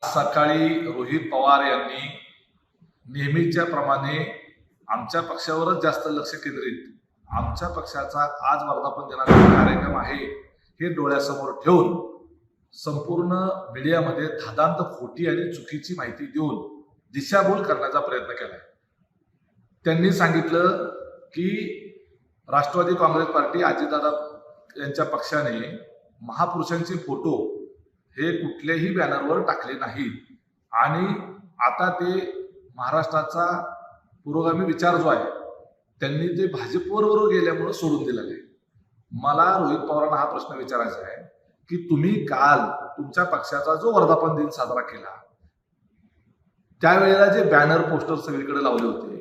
सकाळी रोहित पवार यांनी नेहमीच्या प्रमाणे आमच्या पक्षावरच जास्त लक्ष केंद्रित, आमच्या पक्षाचा आज वर्धापन दिनाचा कार्यक्रम आहे हे डोळ्यासमोर ठेवून संपूर्ण मीडियामध्ये धादांत खोटी आणि चुकीची माहिती देऊन दिशाभूल करण्याचा प्रयत्न केलाय. त्यांनी सांगितलं की राष्ट्रवादी काँग्रेस पार्टी अजितदादा यांच्या पक्षाने महापुरुषांचे फोटो हे कुठल्याही बॅनरवर टाकले नाहीत आणि आता ते महाराष्ट्राचा पुरोगामी विचार जो आहे त्यांनी ते भाजपवर गेल्यामुळे सोडून दिलेलं आहे. मला रोहित पवारांना हा प्रश्न विचारायचा आहे की तुम्ही काल तुमच्या पक्षाचा जो वर्धापन दिन साजरा केला त्यावेळेला जे बॅनर पोस्टर सगळीकडे लावले होते,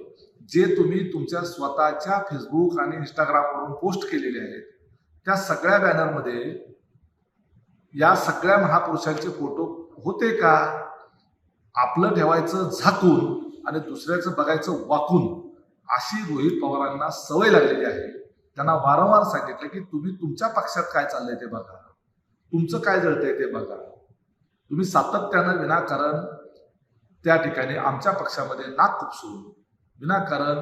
जे तुम्ही तुमच्या स्वतःच्या फेसबुक आणि इंस्टाग्रामवरून पोस्ट केलेले आहेत, त्या सगळ्या बॅनरमध्ये या सगळ्या महापुरुषांचे फोटो होते का? आपलं ठेवायचं झाकून आणि दुसऱ्याचं बघायचं वाकून, अशी रोहित पवारांना सवय लागलेली आहे. त्यांना वारंवार सांगितलं की तुम्ही तुमच्या पक्षात काय चाललंय ते बघा, तुमचं काय जळतंय ते बघा. तुम्ही सातत्यानं विनाकारण त्या ठिकाणी आमच्या पक्षामध्ये नाक खुपसून विनाकारण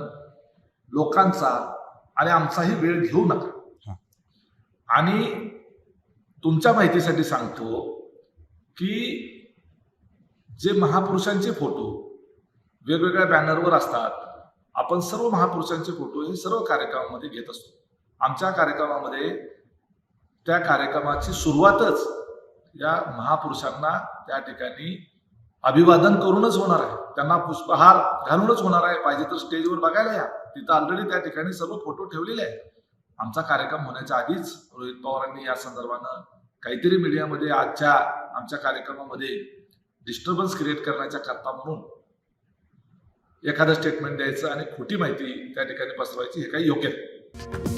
लोकांचा आणि आमचाही वेळ घेऊ नका. आणि तुमच्या माहितीसाठी सांगतो की जे महापुरुषांचे फोटो वेगवेगळ्या बॅनरवर असतात, आपण सर्व महापुरुषांचे फोटो हे सर्व कार्यक्रमामध्ये घेत असतो. आमच्या कार्यक्रमामध्ये त्या कार्यक्रमाची सुरुवातच या महापुरुषांना त्या ठिकाणी अभिवादन करूनच होणार आहे, त्यांना पुष्पहार घालूनच होणार आहे. पाहिजे तर स्टेजवर बघायला या, तिथं ऑलरेडी त्या ठिकाणी सर्व फोटो ठेवलेले आहेत. आमचा कार्यक्रम होण्याच्या आधीच रोहित पवारांनी या संदर्भानं काहीतरी मीडियामध्ये आमच्या कार्यक्रमामध्ये डिस्टर्बन्स क्रिएट करण्याच्या करता म्हणून एखादं स्टेटमेंट द्यायचं आणि खोटी माहिती त्या ठिकाणी पसरवायची हे काही योग्य नाही.